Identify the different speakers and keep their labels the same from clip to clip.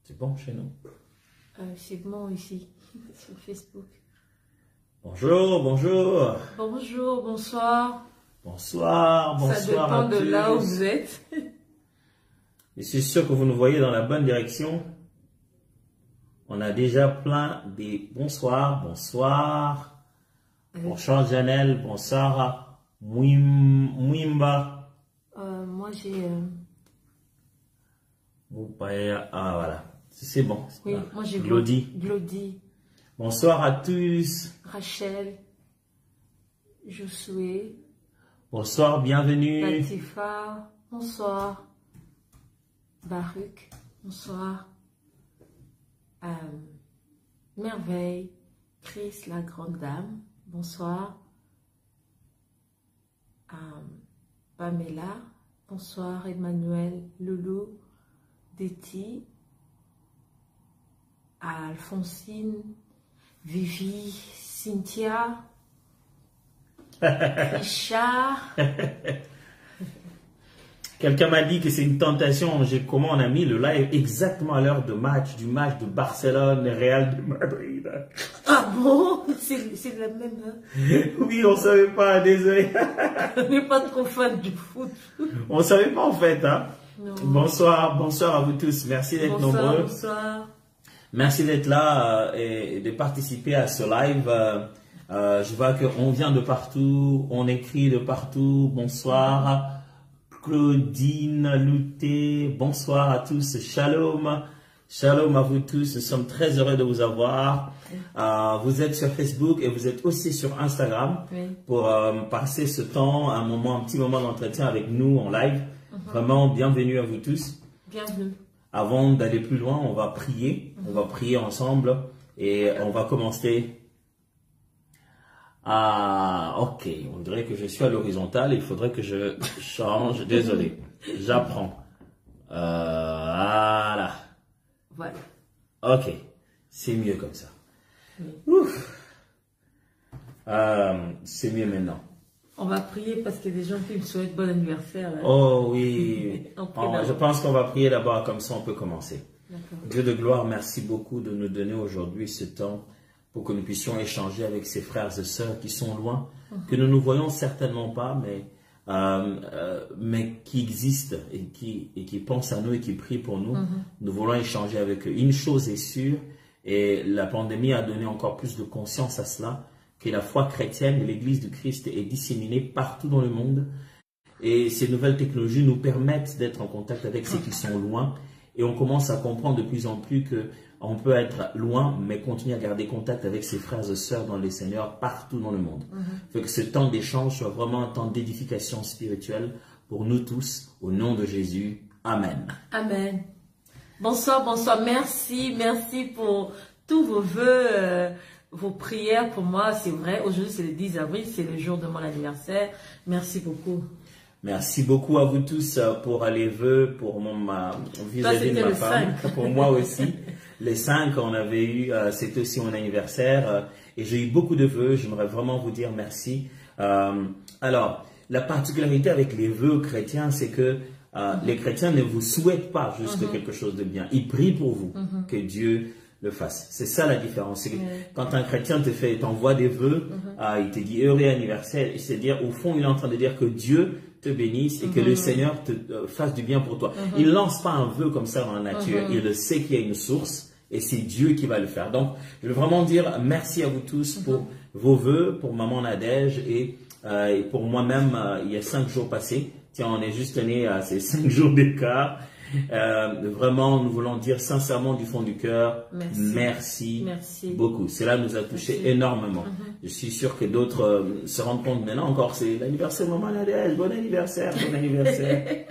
Speaker 1: C'est bon chez nous?
Speaker 2: C'est bon ici, sur Facebook.
Speaker 1: Bonjour, bonjour.
Speaker 2: Bonjour, bonsoir.
Speaker 1: Bonsoir, bonsoir
Speaker 2: Ça dépend de là où vous êtes.
Speaker 1: Je suis sûr que vous nous voyez dans la bonne direction. On a déjà plein des bonsoirs, bonsoir. Bonsoir Janelle, bonsoir Mwimba.
Speaker 2: Moi j'ai...
Speaker 1: Ah voilà, c'est bon.
Speaker 2: Oui, moi j'ai
Speaker 1: Glody. Bonsoir à tous.
Speaker 2: Rachel, Josué.
Speaker 1: Bonsoir, bienvenue.
Speaker 2: Latifa, bonsoir. Baruch, bonsoir. Merveille, Chris, la grande dame, bonsoir. Pamela, bonsoir. Emmanuel, Loulou, Déti, Alphonsine, Vivi, Cynthia, Richard.
Speaker 1: Quelqu'un m'a dit que c'est une tentation. Comment on a mis le live exactement à l'heure du match de Barcelone, Real de Madrid.
Speaker 2: Ah bon? C'est la même heure?
Speaker 1: Oui, on savait pas, désolé.
Speaker 2: On n'est pas trop fan du foot.
Speaker 1: On savait pas en fait, hein?
Speaker 2: Non.
Speaker 1: Bonsoir, bonsoir à vous tous. Merci d'être nombreux.
Speaker 2: Bonsoir.
Speaker 1: Merci d'être là et de participer à ce live. Je vois qu'on vient de partout, on écrit de partout. Bonsoir. Claudine Louté, bonsoir à tous, shalom, shalom à vous tous, nous sommes très heureux de vous avoir. Vous êtes sur Facebook et vous êtes aussi sur Instagram pour passer ce temps, un petit moment d'entretien avec nous en live. Vraiment, bienvenue à vous tous.
Speaker 2: Bienvenue.
Speaker 1: Avant d'aller plus loin, on va prier ensemble et on va commencer. Ah, ok. On dirait que je suis à l'horizontale. Il faudrait que je change. Désolé. J'apprends. Voilà.
Speaker 2: Voilà.
Speaker 1: Ok. C'est mieux comme ça.
Speaker 2: Oui.
Speaker 1: C'est mieux maintenant.
Speaker 2: On va prier parce qu'il y a des gens qui me souhaitent bon anniversaire. Là.
Speaker 1: Oh oui. Je pense qu'on va prier d'abord. Comme ça, on peut commencer. Dieu de gloire, merci beaucoup de nous donner aujourd'hui ce temps pour que nous puissions échanger avec ces frères et sœurs qui sont loin, que nous ne voyons certainement pas, mais qui existent et qui pensent à nous et qui prient pour nous. Nous voulons échanger avec eux. Une chose est sûre, et la pandémie a donné encore plus de conscience à cela, que la foi chrétienne, l'Église du Christ est disséminée partout dans le monde. Et ces nouvelles technologies nous permettent d'être en contact avec ceux qui sont loin. Et on commence à comprendre de plus en plus que on peut être loin, mais continuer à garder contact avec ses frères et sœurs dans le Seigneur partout dans le monde. Fait que ce temps d'échange soit vraiment un temps d'édification spirituelle pour nous tous, au nom de Jésus. Amen.
Speaker 2: Amen. Bonsoir, bonsoir. Merci pour tous vos vœux, vos prières pour moi. C'est vrai, aujourd'hui c'est le 10 avril, c'est le jour de mon anniversaire. Merci beaucoup.
Speaker 1: Merci beaucoup à vous tous pour les vœux, pour ma vis-à-vis de ma femme, pour moi aussi. Les 5, on avait eu, c'était aussi mon anniversaire et j'ai eu beaucoup de vœux. J'aimerais vraiment vous dire merci. Alors, la particularité avec les vœux chrétiens, c'est que les chrétiens ne vous souhaitent pas juste quelque chose de bien. Ils prient pour vous, que Dieu le fasse. C'est ça la différence. Quand un chrétien t'envoie des vœux, il te dit heureux anniversaire, c'est-à-dire au fond, il est en train de dire que Dieu te bénisse et que le Seigneur te fasse du bien pour toi. Il ne lance pas un vœu comme ça dans la nature. Il sait qu'il y a une source et c'est Dieu qui va le faire. Donc, je veux vraiment dire merci à vous tous pour vos vœux, pour Maman Nadège et pour moi-même, il y a 5 jours passés. Tiens, on est juste né à ces 5 jours d'écart. Vraiment, nous voulons dire sincèrement du fond du cœur, merci beaucoup. Cela nous a touché énormément. Je suis sûr que d'autres se rendent compte maintenant encore, c'est l'anniversaire de Maman Nadège, bon anniversaire, bon anniversaire.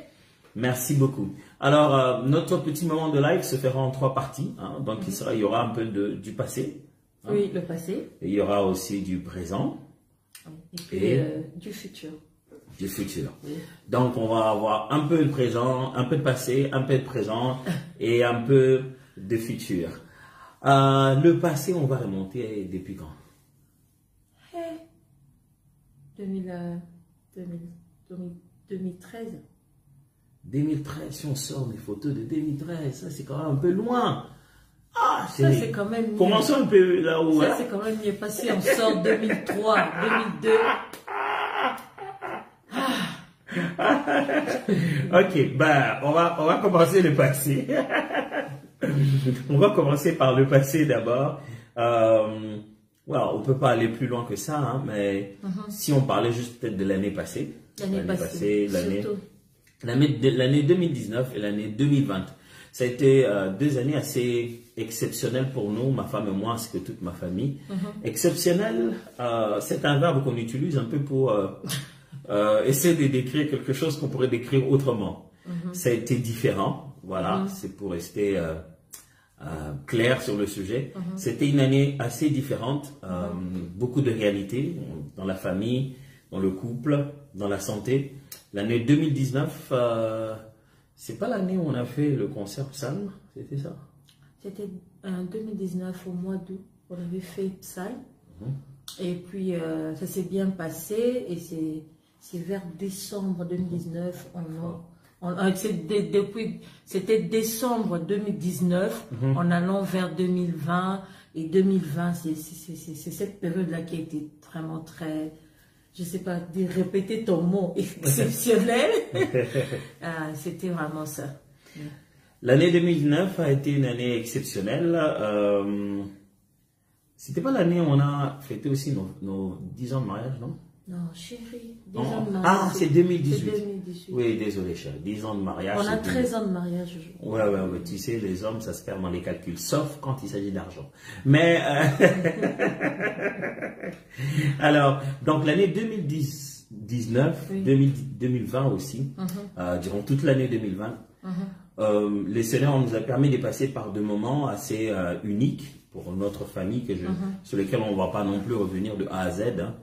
Speaker 1: Merci beaucoup. Alors, notre petit moment de live se fera en 3 parties. Hein, donc, il y aura un peu du passé.
Speaker 2: Hein, oui, le passé.
Speaker 1: Et il y aura aussi du présent.
Speaker 2: Et du futur.
Speaker 1: Du futur. Oui. Donc, on va avoir un peu de présent, un peu de passé, un peu de présent et un peu de futur. Le passé, on va remonter depuis quand?
Speaker 2: 2013.
Speaker 1: 2013, si on sort mes photos de 2013, ça c'est quand même un peu loin. Ah,
Speaker 2: ça c'est quand même mieux.
Speaker 1: Commençons un peu là où...
Speaker 2: Ça c'est quand même mieux passé, on sort 2003, 2002.
Speaker 1: Ok, bah, on va commencer le passé. On va commencer par le passé d'abord. On peut pas aller plus loin que ça, hein, mais si on parlait juste peut-être de l'année passée.
Speaker 2: L'année passée,
Speaker 1: l'année 2019 et l'année 2020. Ça a été 2 années assez exceptionnelles pour nous, ma femme et moi, ainsi que toute ma famille. Exceptionnel, c'est un verbe qu'on utilise un peu pour essayer de décrire quelque chose qu'on pourrait décrire autrement. Ça a été différent, voilà, c'est pour rester clair sur le sujet. C'était une année assez différente, beaucoup de réalités dans la famille, dans le couple, dans la santé. L'année 2019, c'est pas l'année où on a fait le concert Psalm, c'était ça?
Speaker 2: C'était en 2019, au mois d'août, on avait fait Psalm. Et puis, ça s'est bien passé. Et c'est vers décembre 2019, c'était décembre 2019, en allant vers 2020. Et 2020, c'est cette période-là qui a été vraiment très... Je ne sais pas, répéter ton mot exceptionnel. C'était vraiment ça.
Speaker 1: L'année 2009 a été une année exceptionnelle. C'était pas l'année où on a fêté aussi nos 10 ans de mariage, non?
Speaker 2: Non, chérie. 10 ans de mariage.
Speaker 1: Ah, c'est 2018.
Speaker 2: 2018.
Speaker 1: Oui, désolé, chérie. 10 ans de mariage.
Speaker 2: On a 13 ans de mariage aujourd'hui.
Speaker 1: Ouais, tu sais, les hommes, ça se perd dans les calculs, sauf quand il s'agit d'argent. Mais, alors, donc l'année 2019, 2020 aussi, durant toute l'année 2020, les Seigneurs nous a permis de passer par des moments assez uniques pour notre famille, sur lesquels on ne va pas non plus revenir de A à Z, hein.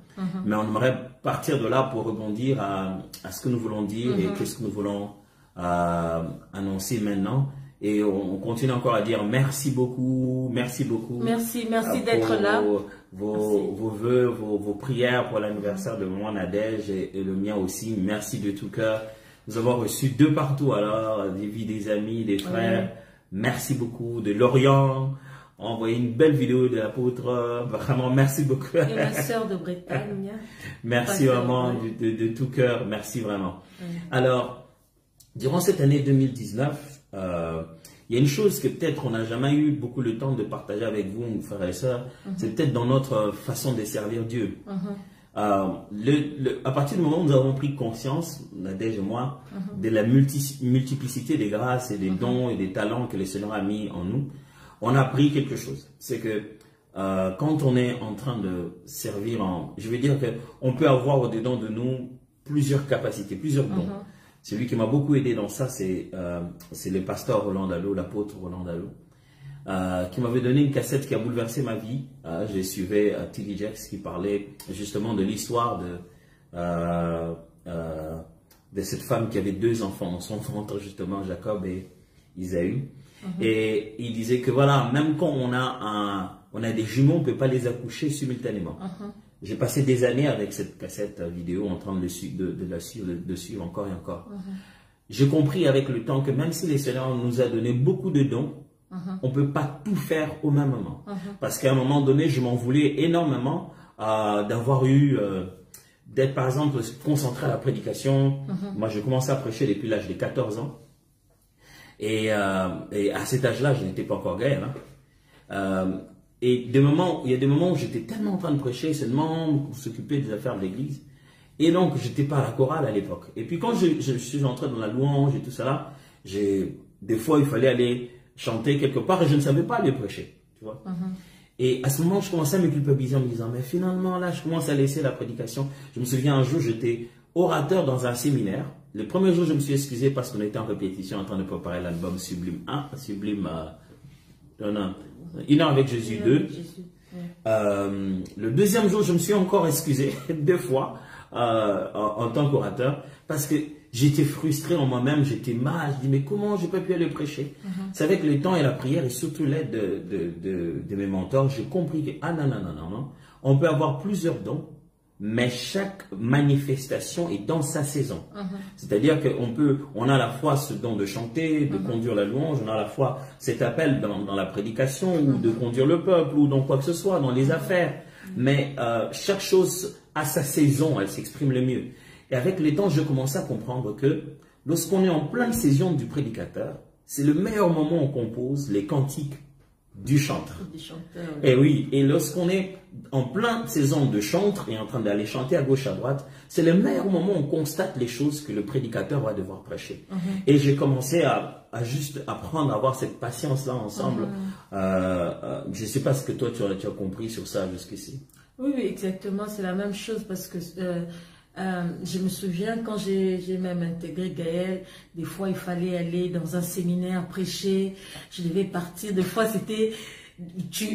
Speaker 1: Mais on aimerait partir de là pour rebondir à ce que nous voulons dire et qu'est-ce que nous voulons annoncer maintenant. Et on continue encore à dire merci beaucoup, merci beaucoup.
Speaker 2: Merci d'être là.
Speaker 1: Vos vœux, vos prières pour l'anniversaire de moi, Nadège, et le mien aussi. Merci de tout cœur. Nous avons reçu de partout, alors, des vies, des amis, des frères. Merci beaucoup. De Lorient, envoyé une belle vidéo de l'apôtre. Vraiment, merci beaucoup.
Speaker 2: Et ma sœur de Bretagne.
Speaker 1: Merci vraiment de tout cœur. Merci vraiment. Alors, durant cette année 2019, il y a une chose que peut-être on n'a jamais eu beaucoup le temps de partager avec vous, frères et sœurs. C'est peut-être dans notre façon de servir Dieu. À partir du moment où nous avons pris conscience, Nadège et moi, de la multiplicité des grâces et des dons et des talents que le Seigneur a mis en nous, on a appris quelque chose. C'est que quand on est en train de servir, je veux dire qu'on peut avoir au-dedans de nous plusieurs capacités, plusieurs dons. Celui qui m'a beaucoup aidé dans ça, c'est le pasteur Roland Dallot, l'apôtre Roland Dallot, qui m'avait donné une cassette qui a bouleversé ma vie. Je suivais T.D. Jakes qui parlait justement de l'histoire de cette femme qui avait 2 enfants dans son ventre, justement, Jacob et Isaü. Et il disait que voilà, même quand on a des jumeaux, on ne peut pas les accoucher simultanément. J'ai passé des années avec cette cassette vidéo en train de la suivre encore et encore. J'ai compris avec le temps que même si le Seigneur nous a donné beaucoup de dons, on ne peut pas tout faire au même moment. Parce qu'à un moment donné, je m'en voulais énormément d'avoir eu, d'être par exemple concentré à la prédication. Moi, j'ai commencé à prêcher depuis l'âge de 14 ans. Et à cet âge-là, je n'étais pas encore gaïen. Et il y a des moments où j'étais tellement en train de prêcher, seulement s'occuper des affaires de l'église. Et donc, j'étais pas à la chorale à l'époque. Et puis quand je suis entré dans la louange et tout ça là, des fois, il fallait aller chanter quelque part et je ne savais pas aller prêcher. Tu vois. Et à ce moment, je commençais à me culpabiliser en me disant, mais finalement, là, je commence à laisser la prédication. Je me souviens un jour, j'étais orateur dans un séminaire. Le premier jour, je me suis excusé parce qu'on était en répétition en train de préparer l'album Sublime 1, Une heure avec Jésus 2. Le deuxième jour, je me suis encore excusé 2 fois en tant qu'orateur parce que j'étais frustré en moi-même, j'étais mal. Je dis mais comment j'ai pas pu aller prêcher? C'est avec le temps et la prière et surtout l'aide de mes mentors, j'ai compris que non, on peut avoir plusieurs dons, mais chaque manifestation est dans sa saison. C'est-à-dire on a à la fois ce don de chanter, de conduire la louange, on a à la fois cet appel dans la prédication, ou de conduire le peuple, ou dans quoi que ce soit, dans les affaires. Mais chaque chose a sa saison, elle s'exprime le mieux. Et avec les temps, je commençais à comprendre que lorsqu'on est en pleine saison du prédicateur, c'est le meilleur moment où on compose les cantiques du chantre. Et oui, et lorsqu'on est en pleine saison de chantre et en train d'aller chanter à gauche à droite, c'est le meilleur moment où on constate les choses que le prédicateur va devoir prêcher. Et j'ai commencé à juste apprendre à avoir cette patience-là ensemble. Je ne sais pas ce que toi tu as compris sur ça jusqu'ici.
Speaker 2: Oui, oui, exactement, c'est la même chose parce que je me souviens quand j'ai même intégré Gaël, des fois il fallait aller dans un séminaire prêcher, je devais partir, des fois c'était,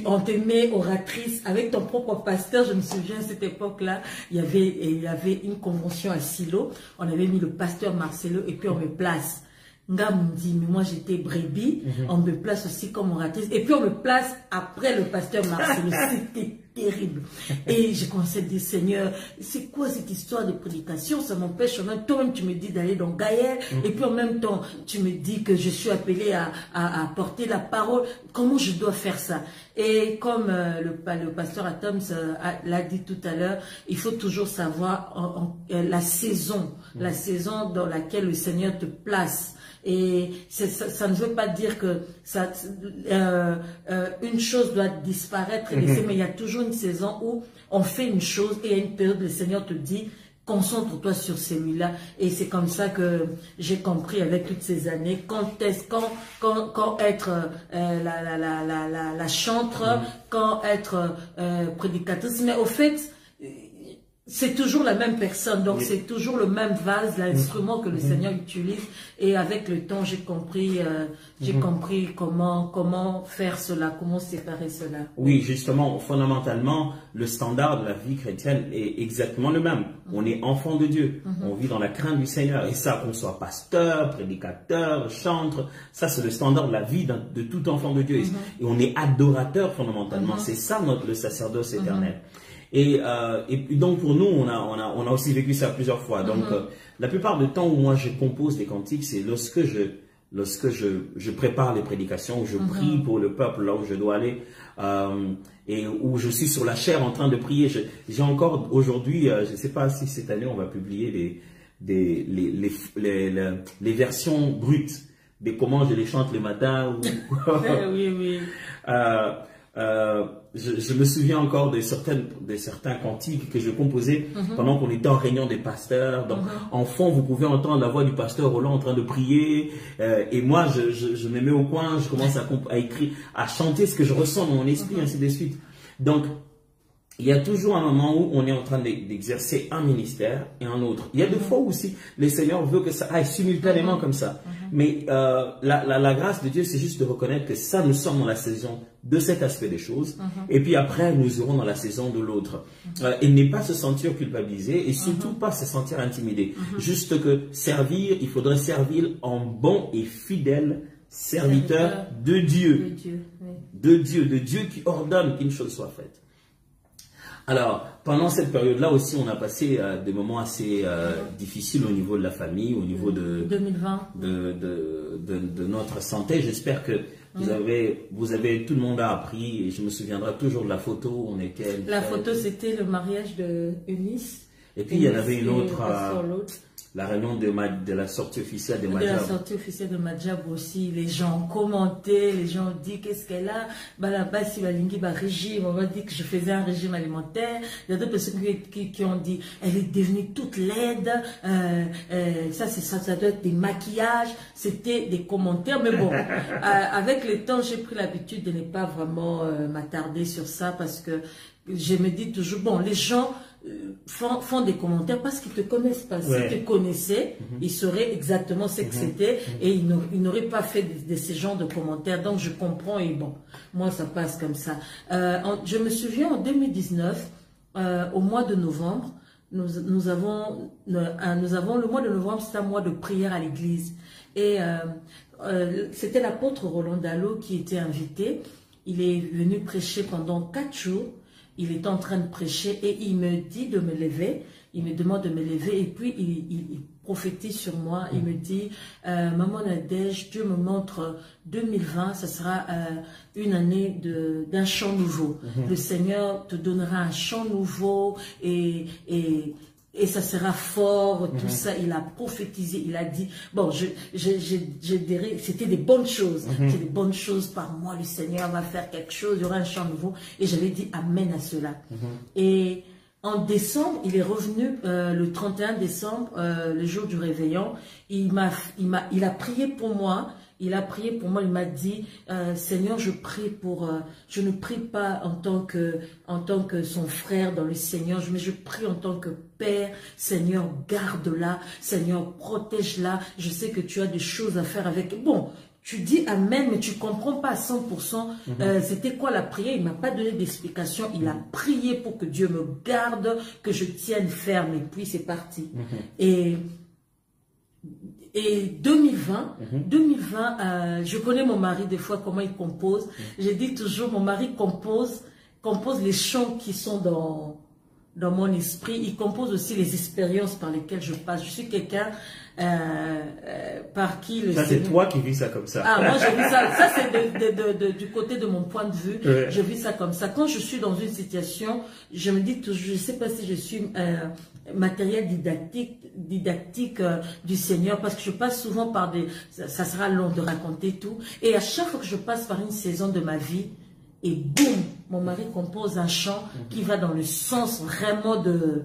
Speaker 2: on te met oratrice avec ton propre pasteur. Je me souviens à cette époque-là, il y avait une convention à Silo, on avait mis le pasteur Marcelo et puis on me place. Ngamundi, mais moi j'étais brebis, on me place aussi comme oratrice, et puis on me place après le pasteur Marcelo. C'était terrible. Et j'ai commencé à dire, Seigneur, c'est quoi cette histoire de prédication? Ça m'empêche, en même temps, tu me dis d'aller dans Gaël, et puis en même temps, tu me dis que je suis appelée à porter la parole. Comment je dois faire ça? Et comme le pasteur Adams l'a dit tout à l'heure, il faut toujours savoir la saison dans laquelle le Seigneur te place. Et ça ne veut pas dire que une chose doit disparaître et laisser, mais il y a toujours une saison où on fait une chose et il y a une période où le Seigneur te dit concentre-toi sur celui-là. Et c'est comme ça que j'ai compris avec toutes ces années quand être la chantre, quand être prédicatrice. Mais au fait, c'est toujours la même personne, donc c'est toujours le même vase, l'instrument que le Seigneur utilise. Et avec le temps, j'ai compris comment faire cela, comment séparer cela.
Speaker 1: Oui, justement, fondamentalement, le standard de la vie chrétienne est exactement le même. On est enfant de Dieu, on vit dans la crainte du Seigneur. Et ça, qu'on soit pasteur, prédicateur, chantre, ça c'est le standard de la vie de tout enfant de Dieu. Et on est adorateur fondamentalement, c'est ça le sacerdoce éternel. Et donc pour nous, on a aussi vécu ça plusieurs fois. Donc la plupart du temps où moi je compose des cantiques, c'est lorsque je prépare les prédications, où je prie pour le peuple là où je dois aller, et où je suis sur la chaire en train de prier. J'ai encore aujourd'hui, je ne sais pas si cette année on va publier les versions brutes de comment je les chante le matin.
Speaker 2: Oui, oui.
Speaker 1: Je me souviens encore de certains cantiques que je composais pendant qu'on était en réunion des pasteurs. Donc, en fond, vous pouvez entendre la voix du pasteur Roland en train de prier. Et moi, je me mets au coin, je commence à écrire, à chanter ce que je ressens dans mon esprit, ainsi de suite. Donc, il y a toujours un moment où on est en train d'exercer un ministère et un autre. Il y a des fois aussi, le Seigneur veut que ça aille simultanément comme ça. Mais la grâce de Dieu, c'est juste de reconnaître que ça, nous sommes dans la saison de cet aspect des choses. Et puis après, nous irons dans la saison de l'autre. Et ne pas se sentir culpabilisé et surtout pas se sentir intimidé. Juste que servir, il faudrait servir en bon et fidèle serviteur de Dieu. De Dieu qui ordonne qu'une chose soit faite. Alors, pendant cette période-là aussi, on a passé des moments assez difficiles au niveau de la famille, au niveau de
Speaker 2: 2020,
Speaker 1: de notre santé. J'espère que vous avez, tout le monde a appris, et je me souviendrai toujours de la photo. La photo,
Speaker 2: c'était le mariage de Eunice.
Speaker 1: Et puis, il y en avait une autre, la réunion de la sortie officielle de Madjab.
Speaker 2: De la sortie officielle de Madjab aussi, les gens ont commenté, les gens ont dit qu'est-ce qu'elle a. Bah là-bas, si Balingi, régime, on m'a dit que je faisais un régime alimentaire. Il y a d'autres personnes qui ont dit, elle est devenue toute laide. Ça doit être des maquillages. C'était des commentaires, mais bon, avec le temps, j'ai pris l'habitude de ne pas vraiment m'attarder sur ça parce que je me dis toujours, bon, les gens font des commentaires parce qu'ils ne te connaissent pas. S'ils te connaissaient, ils sauraient exactement ce que c'était et ils n'auraient pas fait de ce genre de commentaires. Donc je comprends et bon, moi ça passe comme ça. Je me souviens en 2019, au mois de novembre, nous avons le mois de novembre, c'est un mois de prière à l'église. Et c'était l'apôtre Roland Dallot qui était invité. Il est venu prêcher pendant 4 jours. il était en train de prêcher et il me dit de me lever. Il me demande de me lever et puis il prophétise sur moi. Il me dit, Maman Nadège, Dieu me montre 2020, ça sera une année d'un chant nouveau. Le Seigneur te donnera un chant nouveau et ça sera fort, tout ça. Il a prophétisé, il a dit, bon, je dirais, c'était des bonnes choses. C'est des bonnes choses par moi, le Seigneur va faire quelque chose, il y aura un chant nouveau. Et j'avais dit Amen à cela. Et en décembre, il est revenu le 31 décembre, le jour du réveillon. Il a prié pour moi. Il a prié pour moi. Il m'a dit, Seigneur, je prie pour. Je ne prie pas en tant que son frère dans le Seigneur, mais je prie en tant que Père. Seigneur, garde-la. Seigneur, protège-la. Je sais que tu as des choses à faire avec. Bon. Tu dis Amen, mais tu ne comprends pas à 100%. C'était quoi la prière? Il ne m'a pas donné d'explication. Il a prié pour que Dieu me garde, que je tienne ferme. Et puis c'est parti. Et 2020, je connais mon mari des fois, comment il compose. Je dis toujours, mon mari compose les chants qui sont dans mon esprit. Il compose aussi les expériences par lesquelles je passe. Je suis quelqu'un par qui le
Speaker 1: ça c'est toi qui vis ça comme ça.
Speaker 2: Ah, moi je vis ça. Ça c'est du côté de mon point de vue. Ouais. Je vis ça comme ça. Quand je suis dans une situation, je me dis toujours, je ne sais pas si je suis matériel didactique du Seigneur, parce que je passe souvent par des... Ça sera long de raconter tout. Et à chaque fois que je passe par une saison de ma vie, et boum, mon mari compose un chant qui va dans le sens vraiment de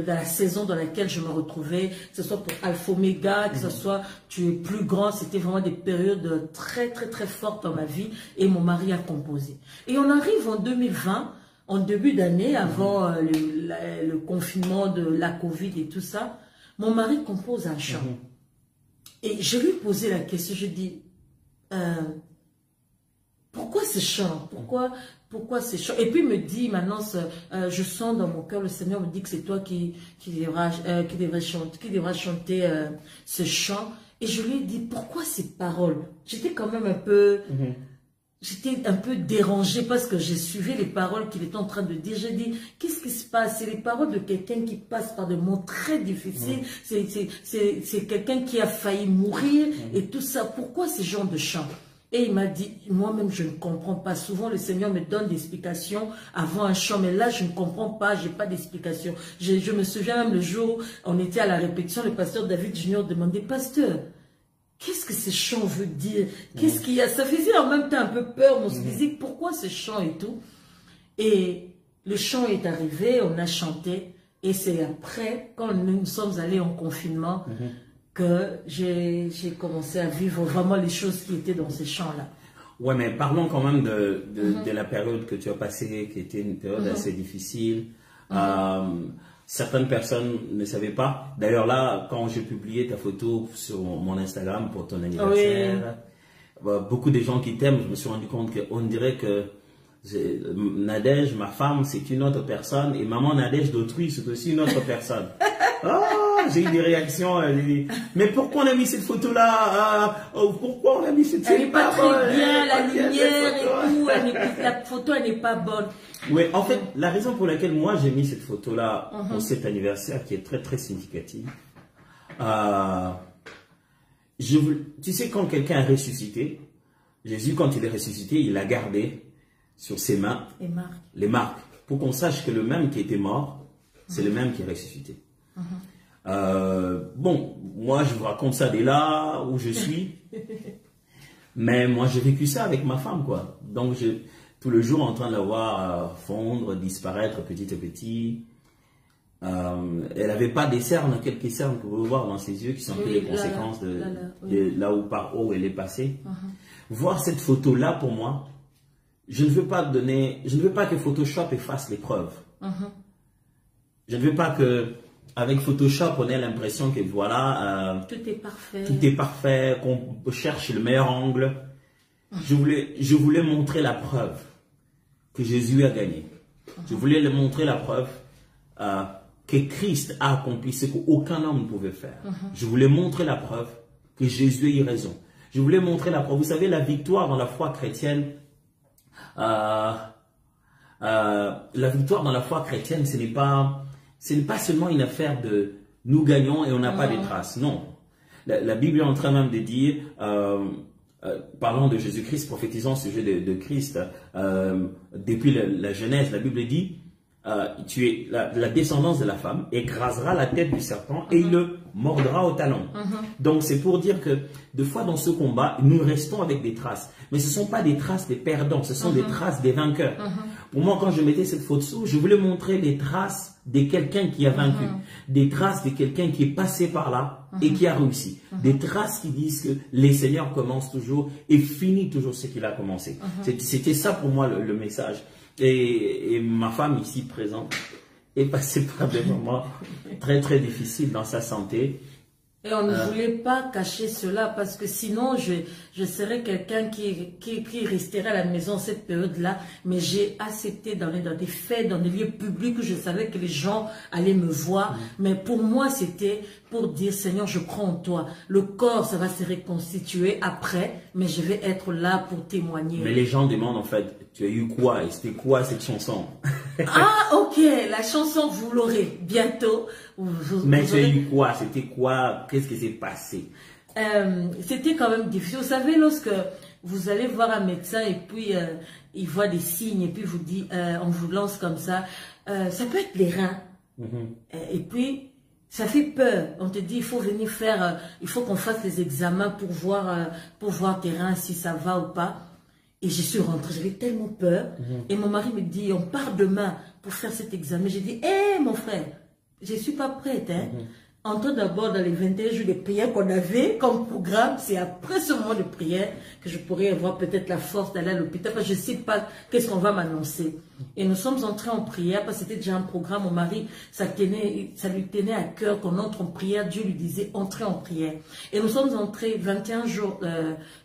Speaker 2: la saison dans laquelle je me retrouvais, que ce soit pour Alpha Omega, que ce soit tu es plus grand. C'était vraiment des périodes très très très fortes dans ma vie et mon mari a composé. Et on arrive en 2020, en début d'année, avant le confinement de la Covid et tout ça, mon mari compose un chant. Et je lui ai posé la question, je dis, pourquoi ce chant? Pourquoi ces chants? Et puis il me dit, maintenant, je sens dans mon cœur, le Seigneur me dit que c'est toi qui devras chanter ce chant. Et je lui ai dit, pourquoi ces paroles? J'étais quand même un peu... J'étais un peu dérangée parce que j'ai suivi les paroles qu'il était en train de dire. J'ai dit, qu'est-ce qui se passe? C'est les paroles de quelqu'un qui passe par des moments très difficiles. C'est quelqu'un qui a failli mourir et tout ça. Pourquoi ce genre de chant? Et il m'a dit, moi-même, je ne comprends pas. Souvent, le Seigneur me donne des explications avant un chant, mais là, je ne comprends pas, je n'ai pas d'explication. Je me souviens même le jour où on était à la répétition, le pasteur David Junior demandait, pasteur, qu'est-ce que ce chant veut dire? Qu'est-ce qu'il y a? Ça faisait en même temps un peu peur. On se disait, pourquoi ce chant et tout? Et le chant est arrivé, on a chanté. Et c'est après, quand nous sommes allés en confinement, que j'ai commencé à vivre vraiment les choses qui étaient dans ces chants-là.
Speaker 1: Ouais, mais parlons quand même de la période que tu as passée, qui était une période assez difficile. Certaines personnes ne savaient pas. D'ailleurs là, quand j'ai publié ta photo sur mon Instagram pour ton anniversaire, beaucoup de gens qui t'aiment, je me suis rendu compte qu'on dirait que Nadège, ma femme, c'est une autre personne, et maman Nadège d'autrui, c'est aussi une autre personne. J'ai eu des réactions, mais pourquoi on a mis cette photo-là? Pourquoi on a mis cette photo?
Speaker 2: Elle n'est pas très bien, la lumière et tout, la photo elle n'est pas bonne.
Speaker 1: Oui, en fait, la raison pour laquelle moi j'ai mis cette photo-là pour cet anniversaire qui est très très significatif, tu sais, quand quelqu'un est ressuscité, Jésus, quand il est ressuscité, il a gardé sur ses mains les marques, pour qu'on sache que le même qui était mort, c'est le même qui est ressuscité. Bon, moi je vous raconte ça dès là où je suis, mais moi j'ai vécu ça avec ma femme, quoi. Donc tout le jour en train de la voir fondre, disparaître petit à petit. Elle n'avait pas des cernes, quelques cernes que vous pouvez voir dans ses yeux qui sont les conséquences de là où par où elle est passée. Voir cette photo là, pour moi, je ne veux pas que Photoshop efface les preuves. Je ne veux pas que avec Photoshop on ait l'impression que voilà,
Speaker 2: tout est
Speaker 1: parfait, qu'on cherche le meilleur angle. Je voulais montrer la preuve que Jésus a gagné. Je voulais lui montrer la preuve que Christ a accompli ce qu'aucun homme ne pouvait faire. Je voulais montrer la preuve que Jésus a eu raison. Je voulais montrer la preuve. Vous savez, la victoire dans la foi chrétienne, la victoire dans la foi chrétienne, ce n'est pas seulement une affaire de nous gagnons et on n'a pas de traces. Non. La Bible est en train même de dire, parlant de Jésus-Christ, prophétisant au sujet de Christ, depuis la Genèse, la Bible dit, tu es la descendance de la femme écrasera la tête du serpent et il le mordra au talon. Donc c'est pour dire que des fois dans ce combat, nous restons avec des traces. Mais ce ne sont pas des traces des perdants, ce sont des traces des vainqueurs. Pour moi, quand je mettais cette photo, je voulais montrer les traces de quelqu'un qui a vaincu. Des traces de quelqu'un qui est passé par là et qui a réussi. Des traces qui disent que les seigneurs commencent toujours et finissent toujours ce qu'il a commencé. C'était ça pour moi le message. Et ma femme ici présente est passée par des moments très très difficiles dans sa santé.
Speaker 2: Et on ne voulait pas cacher cela parce que sinon je serais quelqu'un qui resterait à la maison cette période-là. Mais j'ai accepté d'aller dans des fêtes, dans des lieux publics où je savais que les gens allaient me voir. Mais pour moi, c'était pour dire, Seigneur, je crois en toi. Le corps, ça va se reconstituer après, mais je vais être là pour témoigner.
Speaker 1: Mais les gens demandent en fait, tu as eu quoi et c'était quoi cette chanson?
Speaker 2: Ah, ok, la chanson, vous l'aurez bientôt.
Speaker 1: Mais tu as eu quoi? C'était quoi? Qu'est-ce qui s'est passé?
Speaker 2: C'était quand même difficile. Vous savez, lorsque vous allez voir un médecin et puis il voit des signes et puis vous dit, on vous lance comme ça peut être les reins. Et puis, ça fait peur. On te dit, il faut venir faire, il faut qu'on fasse les examens pour voir tes reins si ça va ou pas. Et je suis rentrée, j'avais tellement peur. Et mon mari me dit, on part demain pour faire cet examen. J'ai dit, hé mon frère, je ne suis pas prête. Hein. Entrons d'abord dans les 21 jours de prière qu'on avait comme programme. C'est après ce moment de prière que je pourrais avoir peut-être la force d'aller à l'hôpital. Parce que je ne sais pas qu'est-ce qu'on va m'annoncer. Et nous sommes entrés en prière parce que c'était déjà un programme. Mon mari, ça lui tenait à cœur qu'on entre en prière. Dieu lui disait, entrez en prière. Et nous sommes entrés 21 jours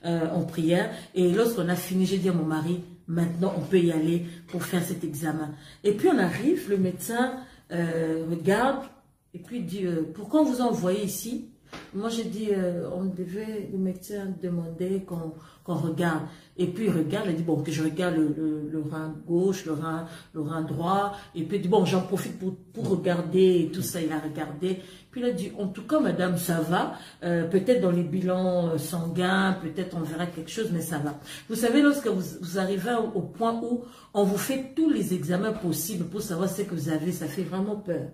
Speaker 2: en prière. Et lorsqu'on a fini, j'ai dit à mon mari, maintenant on peut y aller pour faire cet examen. Et puis on arrive, le médecin regarde. Et puis il dit, pourquoi on vous a envoyé ici? Moi j'ai dit, le médecin demandait qu'on regarde. Et puis il regarde, il dit, bon, que je regarde le rein gauche, le rein droit. Et puis il dit, bon, j'en profite pour regarder et tout ça, il a regardé. Puis il a dit, en tout cas madame, ça va. Peut-être dans les bilans sanguins, peut-être on verra quelque chose, mais ça va. Vous savez, lorsque vous arrivez au point où on vous fait tous les examens possibles pour savoir ce que vous avez, ça fait vraiment peur.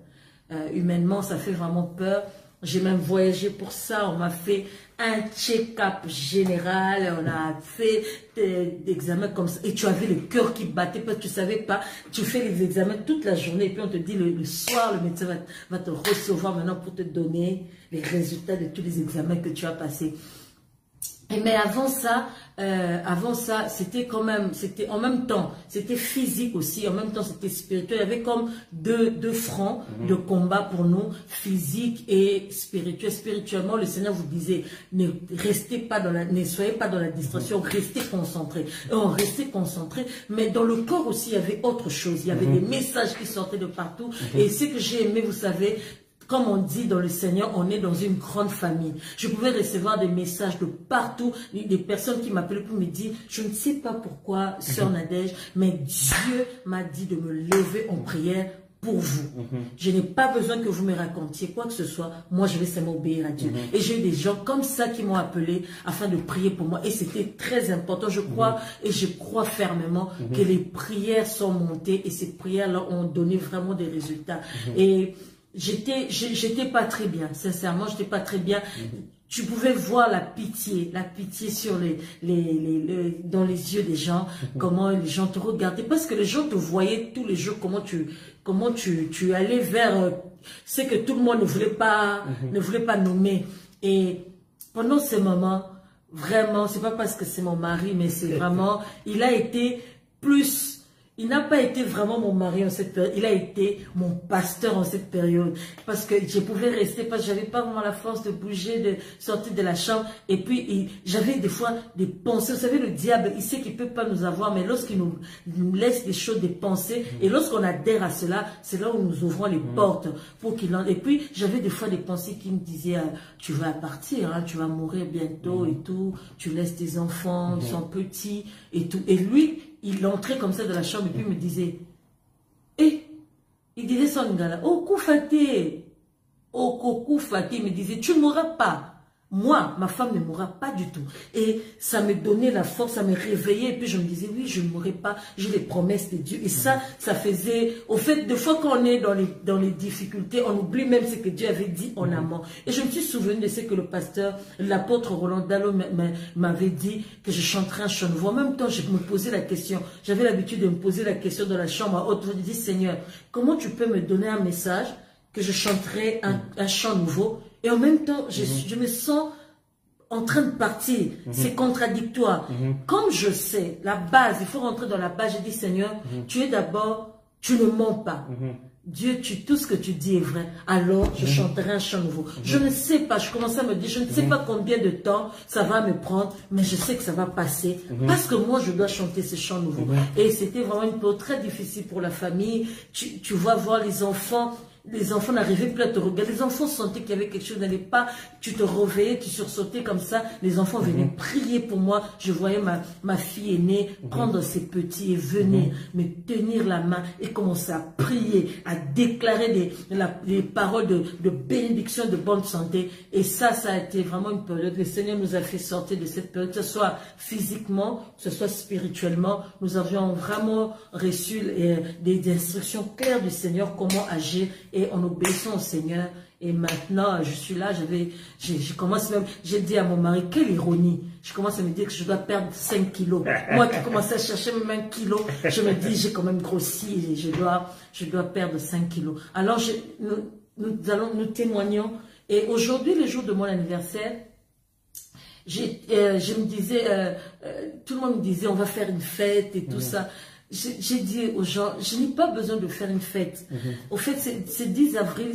Speaker 2: Humainement, ça fait vraiment peur. J'ai même voyagé pour ça. On m'a fait un check-up général. On a fait des examens comme ça. Et tu avais le cœur qui battait parce que tu ne savais pas. Tu fais les examens toute la journée. Et puis on te dit le soir, le médecin va te recevoir maintenant pour te donner les résultats de tous les examens que tu as passés. Mais avant ça, c'était quand même, c'était en même temps, c'était physique aussi, en même temps c'était spirituel. Il y avait comme deux fronts de combat pour nous, physique et spirituel. Spirituellement, le Seigneur vous disait, ne soyez pas dans la distraction, restez concentrés. Et on restait concentrés, mais dans le corps aussi, il y avait autre chose. Il y avait des messages qui sortaient de partout. Et ce que j'ai aimé, vous savez, comme on dit dans le Seigneur, on est dans une grande famille. Je pouvais recevoir des messages de partout, des personnes qui m'appelaient pour me dire, je ne sais pas pourquoi, Sœur Nadège, mais Dieu m'a dit de me lever en prière pour vous. Je n'ai pas besoin que vous me racontiez quoi que ce soit. Moi, je vais seulement obéir à Dieu. Et j'ai eu des gens comme ça qui m'ont appelé afin de prier pour moi. Et c'était très important. Je crois et je crois fermement que les prières sont montées et ces prières-là ont donné vraiment des résultats. Et j'étais pas très bien, sincèrement, j'étais pas très bien. Tu pouvais voir la pitié sur dans les yeux des gens, comment les gens te regardaient, parce que les gens te voyaient tous les jours, comment tu allais vers ce que tout le monde ne voulait pas nommer. Et pendant ce moment, vraiment, c'est pas parce que c'est mon mari, mais c'est vraiment, il a été plus. Il n'a pas été vraiment mon mari en cette période, il a été mon pasteur en cette période. Parce que je pouvais rester, parce que je n'avais pas vraiment la force de bouger, de sortir de la chambre. Et puis, j'avais des fois des pensées. Vous savez, le diable, il sait qu'il ne peut pas nous avoir, mais lorsqu'il nous laisse des choses, des pensées, et lorsqu'on adhère à cela, c'est là où nous ouvrons les portes pour qu'il en... Et puis, j'avais des fois des pensées qui me disaient, tu vas partir, hein, tu vas mourir bientôt et tout, tu laisses tes enfants, ils sont petits et tout. Et lui, il entrait comme ça dans la chambre et puis il me disait, Il disait ça en lingala. Oh, Koufati. Oh, Koufati. Il me disait, tu ne mourras pas. Moi, ma femme ne mourra pas du tout. Et ça me donnait la force, ça me réveillait. Et puis je me disais, oui, je ne mourrai pas. J'ai les promesses de Dieu. Et ça faisait... Au fait, des fois qu'on est dans les difficultés, on oublie même ce que Dieu avait dit en amont. Et je me suis souvenu de ce que le pasteur, l'apôtre Roland Dallot m'avait dit, que je chanterais un chant nouveau. En même temps, je me posais la question. J'avais l'habitude de me poser la question dans la chambre à haute voix. Je me dis, Seigneur, comment tu peux me donner un message que je chanterai un chant nouveau? Et en même temps, je me sens en train de partir. C'est contradictoire. Comme je sais, la base, il faut rentrer dans la base. J'ai dit, Seigneur, tu es d'abord, tu ne mens pas. Dieu, tout ce que tu dis est vrai. Alors, je chanterai un chant nouveau. Je ne sais pas, je commençais à me dire, je ne sais pas combien de temps ça va me prendre, mais je sais que ça va passer. Parce que moi, je dois chanter ce chant nouveau. Et c'était vraiment une période très difficile pour la famille. Tu vas voir les enfants. Les enfants n'arrivaient plus à te regarder. Les enfants sentaient qu'il y avait quelque chose n'allait pas. Tu te réveillais, tu sursautais comme ça. Les enfants venaient prier pour moi. Je voyais ma fille aînée prendre ses petits et venir me tenir la main et commencer à prier, à déclarer les paroles de bénédiction, de bonne santé. Et ça a été vraiment une période. Le Seigneur nous a fait sortir de cette période, que ce soit physiquement, que ce soit spirituellement. Nous avions vraiment reçu des instructions claires du Seigneur, comment agir. Et en obéissant au Seigneur, et maintenant je suis là, je commence même, j'ai dit à mon mari, quelle ironie, je commence à me dire que je dois perdre 5 kilos. Moi qui commençais à chercher même 1 kilo, je me dis, j'ai quand même grossi, et je dois perdre 5 kilos. Alors nous témoignons, et aujourd'hui, le jour de mon anniversaire, je me disais, tout le monde me disait, on va faire une fête et tout ça. J'ai dit aux gens, je n'ai pas besoin de faire une fête. Au fait, c'est 10 avril,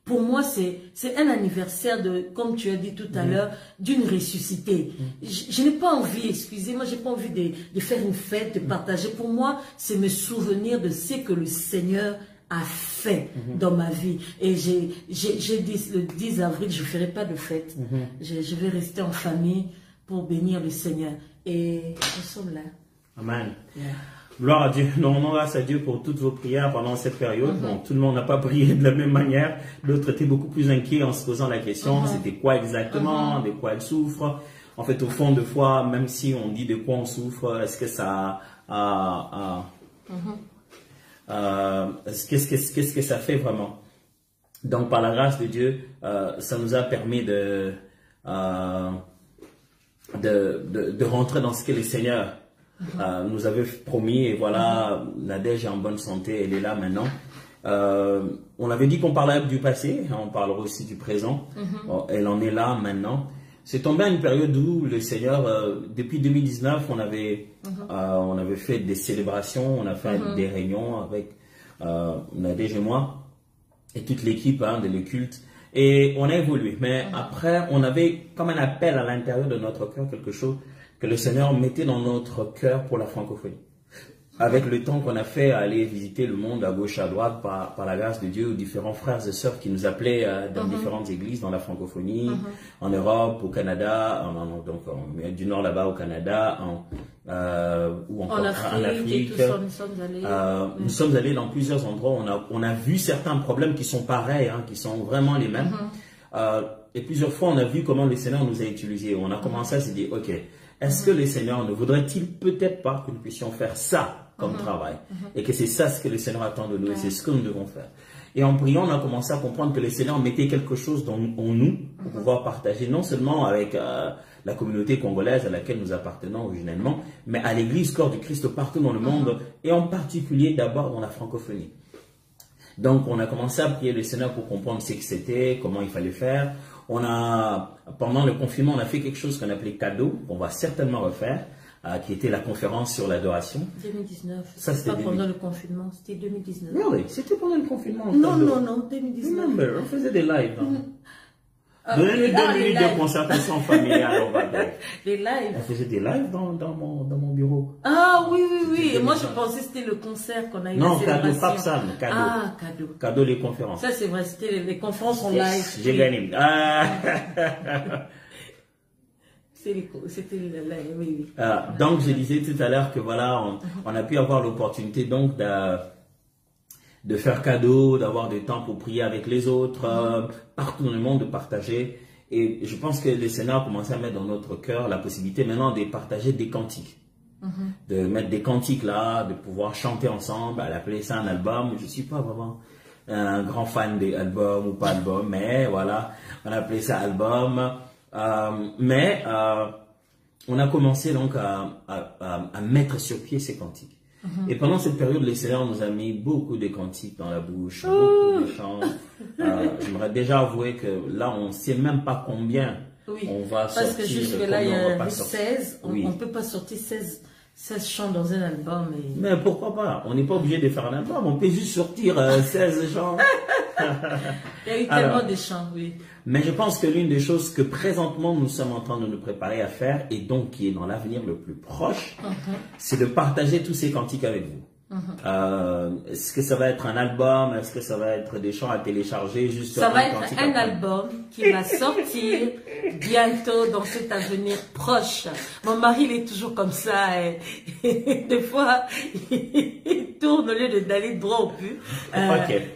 Speaker 2: pour moi, c'est un anniversaire comme tu as dit tout à l'heure, d'une ressuscité. Je n'ai pas envie, excusez-moi, j'ai pas envie de faire une fête, de partager. Pour moi, c'est me souvenir de ce que le Seigneur a fait dans ma vie. Et j'ai dit, le 10 avril, je ne ferai pas de fête. Je vais rester en famille pour bénir le Seigneur. Et nous sommes là.
Speaker 1: Amen. Yeah. Gloire à Dieu. Nous rendons grâce à Dieu pour toutes vos prières pendant cette période. Bon, tout le monde n'a pas prié de la même manière. D'autres étaient beaucoup plus inquiets en se posant la question, c'était quoi exactement, de quoi elle souffre. En fait, au fond de foi, même si on dit de quoi on souffre, est-ce que ça qu'est-ce que ça fait vraiment? Donc, par la grâce de Dieu, ça nous a permis de rentrer dans ce que le Seigneur nous avait promis. Et voilà, Nadège est en bonne santé, elle est là maintenant. On avait dit qu'on parlait du passé, on parlera aussi du présent. Bon, elle en est là maintenant. C'est tombé à une période où le Seigneur, depuis 2019, on avait fait des célébrations, on a fait des réunions avec Nadège et moi, et toute l'équipe de le culte. Et on a évolué. Mais après, on avait comme un appel à l'intérieur de notre cœur, quelque chose que le Seigneur mettait dans notre cœur pour la francophonie. Avec le temps qu'on a fait à aller visiter le monde à gauche, à droite, par la grâce de Dieu, aux différents frères et sœurs qui nous appelaient dans différentes églises, dans la francophonie, en Europe, au Canada, donc du nord là-bas au Canada, ou encore en Afrique. Nous sommes allés dans plusieurs endroits, on a vu certains problèmes qui sont pareils, qui sont vraiment les mêmes. Et plusieurs fois, on a vu comment le Seigneur nous a utilisés. On a commencé à se dire, ok, est-ce que le Seigneur ne voudrait-il peut-être pas que nous puissions faire ça comme travail, et que c'est ça ce que le Seigneur attend de nous, et c'est ce que nous devons faire. Et en priant, on a commencé à comprendre que le Seigneur mettait quelque chose en nous pour pouvoir partager, non seulement avec la communauté congolaise à laquelle nous appartenons originellement, mais à l'église corps du Christ partout dans le monde, et en particulier d'abord dans la francophonie. Donc on a commencé à prier le Seigneur pour comprendre ce que c'était, comment il fallait faire. Pendant le confinement, on a fait quelque chose qu'on appelait cadeau, qu'on va certainement refaire, qui était la conférence sur l'adoration.
Speaker 2: 2019.
Speaker 1: Ça, c'était
Speaker 2: pas pendant le confinement, c'était 2019.
Speaker 1: Oui, c'était pendant le confinement.
Speaker 2: Non, 2019.
Speaker 1: Remember, on faisait des lives. Donnez-nous 2 minutes de concertation familiale.
Speaker 2: Les lives.
Speaker 1: On faisait des lives dans mon bureau.
Speaker 2: Ah oui. Et moi, je pensais que c'était le concert qu'on a eu.
Speaker 1: Non, cadeau, pas ça, cadeau.
Speaker 2: Ah, cadeau.
Speaker 1: Cadeau, les conférences.
Speaker 2: Ça, c'est vrai, c'était les conférences en live.
Speaker 1: J'ai gagné.
Speaker 2: C'était oui.
Speaker 1: Donc, je disais tout à l'heure que voilà, on a pu avoir l'opportunité donc de faire cadeau, d'avoir du temps pour prier avec les autres, partout dans le monde, de partager. Et je pense que le Seigneur a commencé à mettre dans notre cœur la possibilité maintenant de partager des cantiques. De mettre des cantiques là, de pouvoir chanter ensemble, à l'appeler ça un album. Je ne suis pas vraiment un grand fan des albums ou pas album, mais voilà, on a appelé ça album. On a commencé donc à mettre sur pied ces cantiques. Et pendant cette période, le Seigneur nous a mis beaucoup de cantiques dans la bouche, beaucoup de chants. J'aimerais déjà avouer que là, on ne sait même pas combien on va sortir.
Speaker 2: Parce que jusque là, il y a 16, on ne peut pas sortir 16 chants dans un album.
Speaker 1: Mais pourquoi pas? On n'est pas obligé de faire un album, on peut juste sortir 16 chants.
Speaker 2: Il y a eu tellement de chants, oui.
Speaker 1: Mais je pense que l'une des choses que présentement nous sommes en train de nous préparer à faire, et donc qui est dans l'avenir le plus proche, c'est de partager tous ces cantiques avec vous. Est-ce que ça va être un album? Est-ce que ça va être des chants à télécharger? Juste
Speaker 2: ça va être un album qui va sortir bientôt dans cet avenir proche. Mon mari, il est toujours comme ça. Et des fois, il tourne au lieu d'aller droit au but.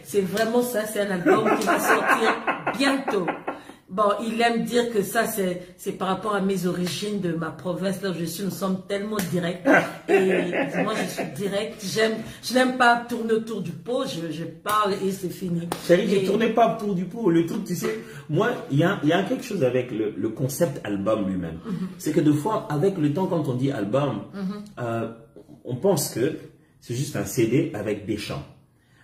Speaker 2: C'est vraiment ça, c'est un album qui va sortir bientôt. Bon, il aime dire que ça, c'est par rapport à mes origines de ma province, là où je suis, nous sommes tellement directs. Et moi, je suis direct. Je n'aime pas tourner autour du pot, je parle et c'est fini.
Speaker 1: Chérie, je ne tournais pas autour du pot. Le truc, tu sais, moi, il y a quelque chose avec le concept album lui-même. C'est que des fois, avec le temps, quand on dit album, on pense que c'est juste un CD avec des chants.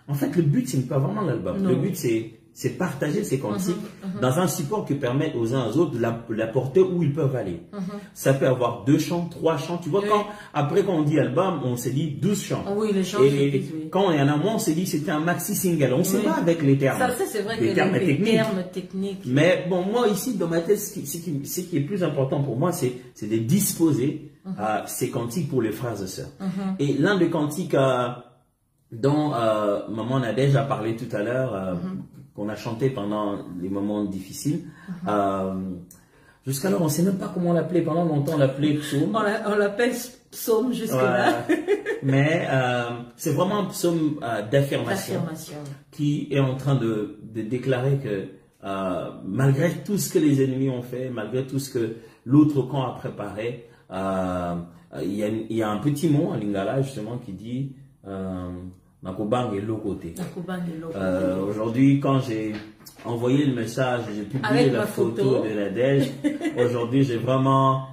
Speaker 1: En fait, le but, ce n'est pas vraiment l'album. Le but, c'est partager ces cantiques dans un support qui permet aux uns aux autres de la porter où ils peuvent aller. Ça peut avoir 2 chants, 3 chants. Tu vois, après quand on dit album, on s'est dit 12 chants.
Speaker 2: Oui, les chants.
Speaker 1: Et quand il y en a moins, on s'est dit c'était un maxi single. On ne sait pas avec les termes.
Speaker 2: Ça c'est vrai que les termes techniques.
Speaker 1: Mais bon, moi ici, dans ma tête, ce qui est plus important pour moi, c'est de disposer ces cantiques pour les frères et sœurs. Et l'un des cantiques dont maman a déjà parlé tout à l'heure, qu'on a chanté pendant les moments difficiles. Jusqu'alors, on ne sait même pas comment l'appeler. Pendant longtemps, on l'appelait psaume.
Speaker 2: On l'appelle psaume jusque-là.
Speaker 1: Mais c'est vraiment un psaume d'affirmation qui est en train de déclarer que malgré tout ce que les ennemis ont fait, malgré tout ce que l'autre camp a préparé, il y a un petit mot en lingala justement qui dit Nakobang et l'autre côté. Aujourd'hui, quand j'ai envoyé le message, j'ai publié la photo de Nadège. Aujourd'hui, j'ai vraiment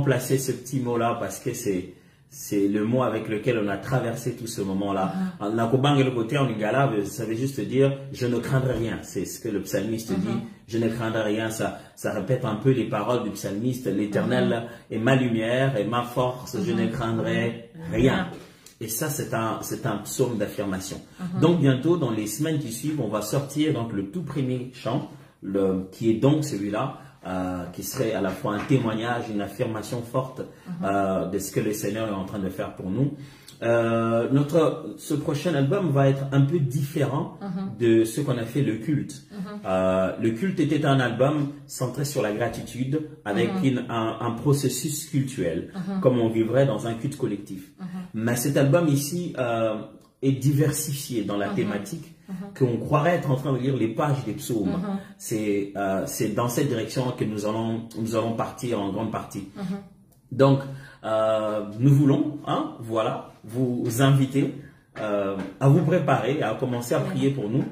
Speaker 1: placé ce petit mot-là parce que c'est le mot avec lequel on a traversé tout ce moment-là. Nakobang et l'autre côté en lingala, ça veut juste dire je ne craindrai rien. C'est ce que le psalmiste dit. Je ne craindrai rien. Ça répète un peu les paroles du psalmiste. L'Éternel est ma lumière et ma force. Je ne craindrai rien. Et ça, c'est un psaume d'affirmation. Donc, bientôt, dans les semaines qui suivent, on va sortir donc le tout premier chant, qui est donc celui-là, qui serait à la fois un témoignage, une affirmation forte de ce que le Seigneur est en train de faire pour nous. Ce prochain album va être un peu différent de ce qu'on a fait le culte. Le culte était un album centré sur la gratitude avec un processus cultuel, comme on vivrait dans un culte collectif. Mais cet album ici est diversifié dans la thématique qu'on croirait être en train de lire les pages des psaumes. C'est dans cette direction que nous allons partir en grande partie. Donc, nous voulons, voilà, vous inviter à vous préparer, à commencer à prier pour nous,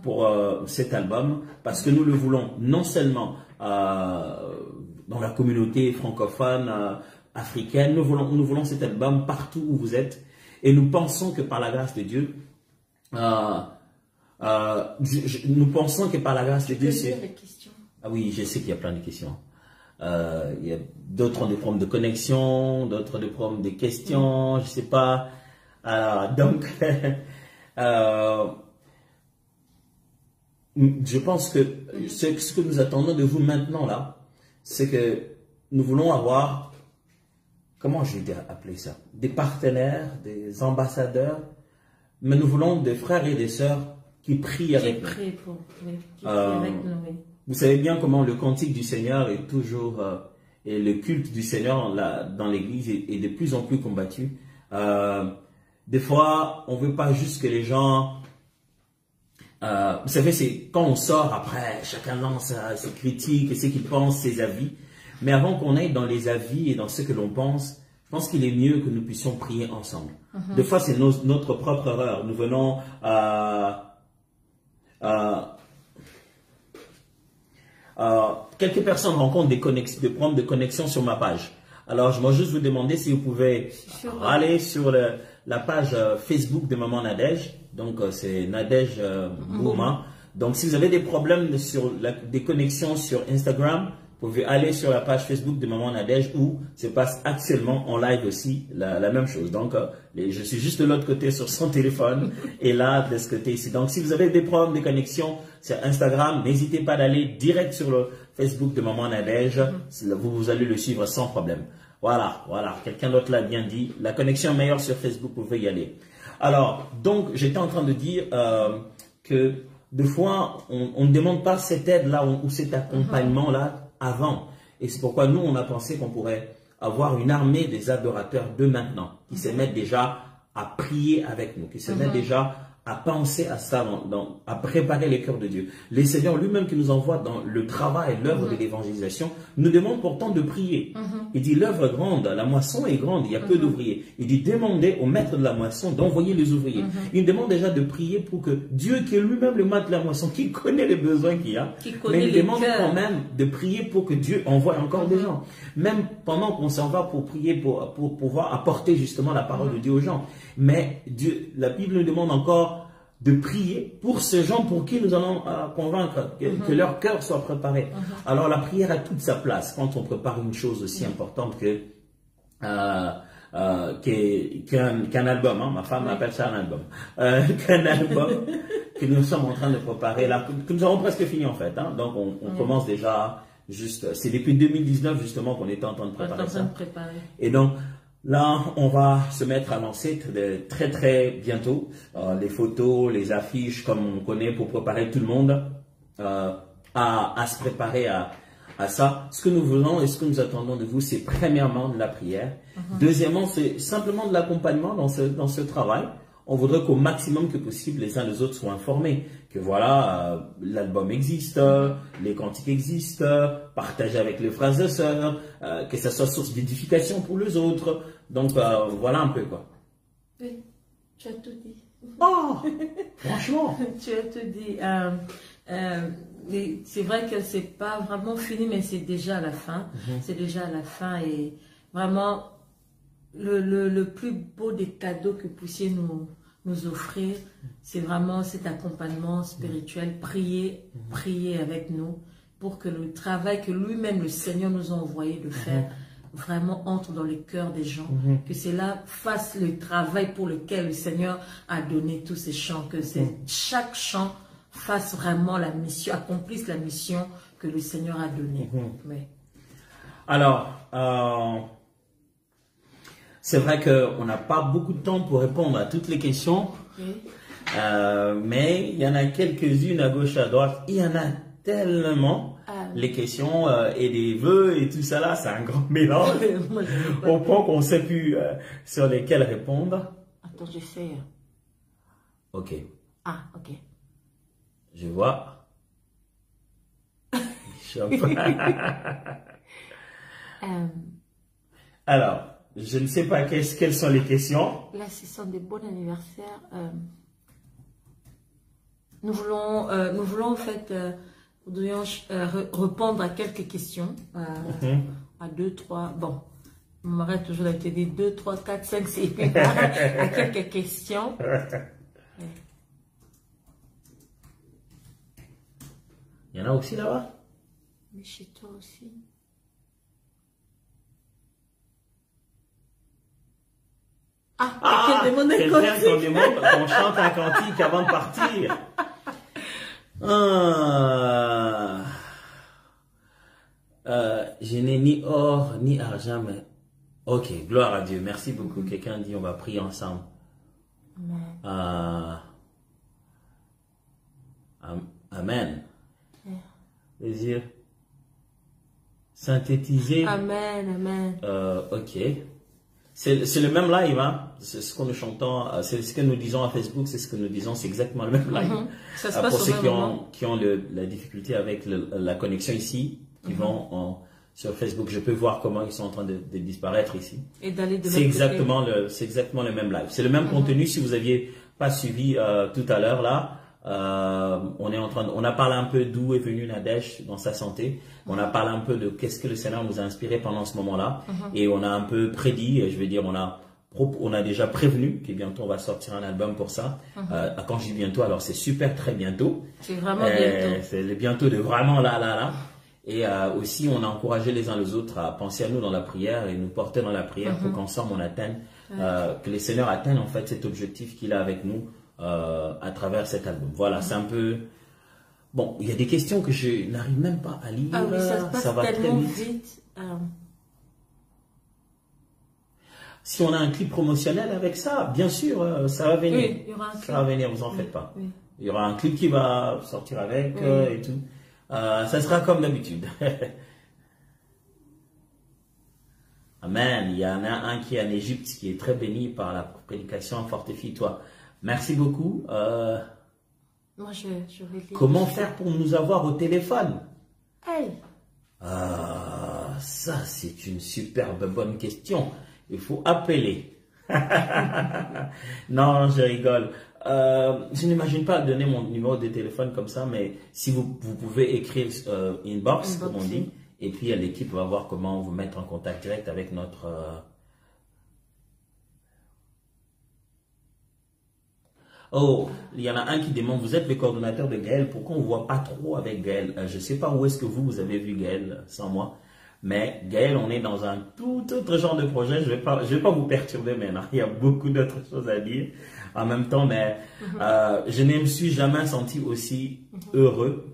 Speaker 1: pour cet album, parce que nous le voulons non seulement dans la communauté francophone, africaine, nous voulons cet album partout où vous êtes, et nous pensons que par la grâce de Dieu, nous pensons que par la grâce de Dieu, c'est... Ah oui, je sais qu'il y a plein de questions. Il y a d'autres ont des problèmes de connexion, d'autres des problèmes de questions, je sais pas. Donc, je pense que ce que nous attendons de vous maintenant là, c'est que nous voulons avoir, comment je vais appeler ça, des partenaires, des ambassadeurs, mais nous voulons des frères et des sœurs qui prient avec nous. Vous savez bien comment le cantique du Seigneur est toujours, et le culte du Seigneur dans l'Église est de plus en plus combattu. des fois, on veut pas juste que les gens... vous savez, c'est quand on sort après, chacun lance ses critiques, ce qu'il pense, ses avis. Mais avant qu'on aille dans les avis et dans ce que l'on pense, je pense qu'il est mieux que nous puissions prier ensemble. Des fois, c'est notre propre erreur. Nous venons quelques personnes rencontrent des problèmes de connexion sur ma page. Alors, je vais juste vous demander si vous pouvez aller sur la page Facebook de Maman Nadège. Donc, c'est Nadège Bouma. Donc, si vous avez des problèmes sur des connexions sur Instagram, vous pouvez aller sur la page Facebook de Maman Nadège où se passe actuellement en live aussi la même chose. Donc, je suis juste de l'autre côté sur son téléphone et là, de ce côté ici. Donc, si vous avez des problèmes de connexion sur Instagram, n'hésitez pas d'aller direct sur le Facebook de Maman Nadège. Vous allez le suivre sans problème. Voilà. Quelqu'un d'autre l'a bien dit. La connexion est meilleure sur Facebook, vous pouvez y aller. Alors, donc, j'étais en train de dire que des fois, on ne demande pas cette aide-là ou cet accompagnement-là avant. Et c'est pourquoi nous, on a pensé qu'on pourrait avoir une armée des adorateurs de maintenant, qui se mettent déjà à prier avec nous, qui se mettent déjà à penser à ça, à préparer les cœurs de Dieu. Le Seigneur lui-même qui nous envoie dans le travail, l'œuvre de l'évangélisation, nous demande pourtant de prier. Il dit l'œuvre est grande, la moisson est grande, il y a peu d'ouvriers. Il dit demandez au maître de la moisson d'envoyer les ouvriers. Il demande déjà de prier pour que Dieu, qui est lui-même le maître de la moisson, qui connaît les besoins qu'il y a, mais il demande quand même de prier pour que Dieu envoie encore des gens. Même pendant qu'on s'en va pour prier, pour pouvoir apporter justement la parole de Dieu aux gens. Mais Dieu, la Bible nous demande encore de prier pour ces gens pour qui nous allons convaincre que leur cœur soit préparé. Alors la prière a toute sa place quand on prépare une chose aussi importante qu'un album. Hein. Ma femme appelle ça un album. Qu'un album que nous sommes en train de préparer là, que nous avons presque fini en fait. Hein. Donc on commence déjà juste. C'est depuis 2019 justement qu'on était en train de préparer ça. Et donc là, on va se mettre à lancer très très bientôt les photos, les affiches comme on connaît pour préparer tout le monde à se préparer à ça. Ce que nous voulons et ce que nous attendons de vous, c'est premièrement de la prière. Deuxièmement, c'est simplement de l'accompagnement dans ce travail. On voudrait qu'au maximum que possible, les uns les autres soient informés. Que voilà, l'album existe, les cantiques existent, partager avec les frères et sœurs, que ça soit source d'édification pour les autres. Donc, voilà un peu quoi.
Speaker 2: Oui, tu as tout dit.
Speaker 1: Oh, franchement.
Speaker 2: Tu as tout dit. C'est vrai que c'est pas vraiment fini, mais c'est déjà à la fin. C'est déjà à la fin et vraiment le plus beau des cadeaux que vous puissiez nous offrir, c'est vraiment cet accompagnement spirituel. Prier avec nous pour que le travail que lui-même, le Seigneur, nous a envoyé de faire, vraiment entre dans les cœurs des gens. Que cela fasse le travail pour lequel le Seigneur a donné tous ces chants. Que chaque chant fasse vraiment la mission, accomplisse la mission que le Seigneur a donnée. Oui.
Speaker 1: Alors, c'est vrai qu'on n'a pas beaucoup de temps pour répondre à toutes les questions, mais il y en a quelques-unes à gauche, à droite. Il y en a tellement, les questions et les vœux et tout ça là, c'est un grand mélange au point qu'on ne sait plus sur lesquels répondre.
Speaker 2: Attends, j'essaie.
Speaker 1: Ok.
Speaker 2: Ah, ok.
Speaker 1: Je vois. Alors, je ne sais pas quelles sont les questions.
Speaker 2: Là, ce sont des bons anniversaires. Nous voulons en fait, nous devons répondre à quelques questions. À 2, 3, bon, on m'arrête toujours d'être dit 2, 3, 4, 5, 6, à quelques questions.
Speaker 1: Il y en a aussi là-bas?
Speaker 2: Mais chez toi aussi.
Speaker 1: Quelqu'un qu'on demande qu'on chante un cantique avant de partir. Je n'ai ni or ni argent, mais ok, gloire à Dieu. Merci beaucoup. Quelqu'un dit on va prier ensemble. Amen. Désir synthétiser.
Speaker 2: Amen, amen.
Speaker 1: Ok. C'est le même live, hein. C'est ce que nous chantons, c'est ce que nous disons à Facebook, c'est ce que nous disons, c'est exactement le même live.
Speaker 2: Ça se passe
Speaker 1: pour ceux qui ont
Speaker 2: moment.
Speaker 1: la difficulté avec la connexion ici, qui vont sur Facebook, je peux voir comment ils sont en train de disparaître ici.
Speaker 2: Et d'aller de
Speaker 1: c'est exactement le même live. C'est le même contenu. Si vous n'aviez pas suivi tout à l'heure là, on a parlé un peu d'où est venu Nadège dans sa santé. On a parlé un peu de qu'est-ce que le Seigneur nous a inspiré pendant ce moment-là. Et on a un peu prédit, je veux dire, on a déjà prévenu que bientôt on va sortir un album pour ça. Quand je dis bientôt, alors c'est super très bientôt.
Speaker 2: C'est vraiment bientôt.
Speaker 1: C'est le bientôt de vraiment là. Et aussi, on a encouragé les uns les autres à penser à nous dans la prière et nous porter dans la prière pour qu'ensemble on atteigne, que le Seigneur atteigne en fait cet objectif qu'il a avec nous à travers cet album. Voilà, c'est un peu... Bon, il y a des questions que je n'arrive même pas à lire.
Speaker 2: Ah oui, ça va tellement vite.
Speaker 1: Si on a un clip promotionnel avec ça, bien sûr, ça va venir.
Speaker 2: Oui, il y aura un clip.
Speaker 1: Ça va venir, vous en faites pas.
Speaker 2: Oui.
Speaker 1: Il y aura un clip qui va sortir avec et tout. Ça sera comme d'habitude. Amen. Il y en a un qui est en Égypte qui est très béni par la prédication. Fortifie-toi. Merci beaucoup.
Speaker 2: Moi, je vais lire.
Speaker 1: Comment faire pour nous avoir au téléphone?
Speaker 2: Hey.
Speaker 1: Ça, c'est une superbe bonne question. Il faut appeler. Non, je rigole. Je n'imagine pas donner mon numéro de téléphone comme ça, mais si vous pouvez écrire inbox, comme on dit, et puis l'équipe va voir comment vous mettre en contact direct avec notre... Oh, il y en a un qui demande, vous êtes le coordonnateur de Gaël, pourquoi on ne voit pas trop avec Gaël? Je ne sais pas où est-ce que vous avez vu Gaël sans moi. Mais Gaël, on est dans un tout autre genre de projet. Je vais pas vous perturber maintenant. Il y a beaucoup d'autres choses à dire en même temps, mais je ne me suis jamais senti aussi heureux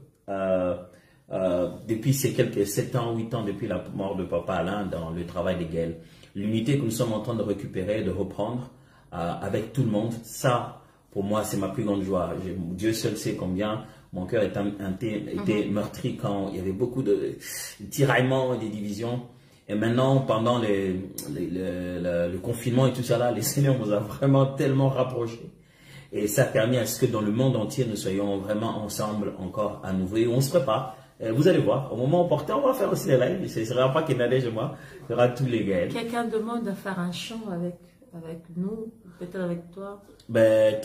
Speaker 1: depuis ces quelques 7 ans, 8 ans depuis la mort de Papa Alain dans le travail de Gaël. L'unité que nous sommes en train de récupérer, de reprendre avec tout le monde, ça, pour moi, c'est ma plus grande joie. Dieu seul sait combien mon cœur était meurtri quand il y avait beaucoup de tiraillements et des divisions. Et maintenant, pendant le confinement et tout ça là, le Seigneur nous a vraiment tellement rapprochés. Et ça a permis à ce que dans le monde entier, nous soyons vraiment ensemble encore à nouveau. Et on se prépare. Vous allez voir, au moment opportun, on va faire aussi les lives. Ce ne sera pas que Nadège et moi, il y aura tous les gars.
Speaker 2: Quelqu'un demande de faire un chant avec nous, peut-être avec toi.
Speaker 1: Ben,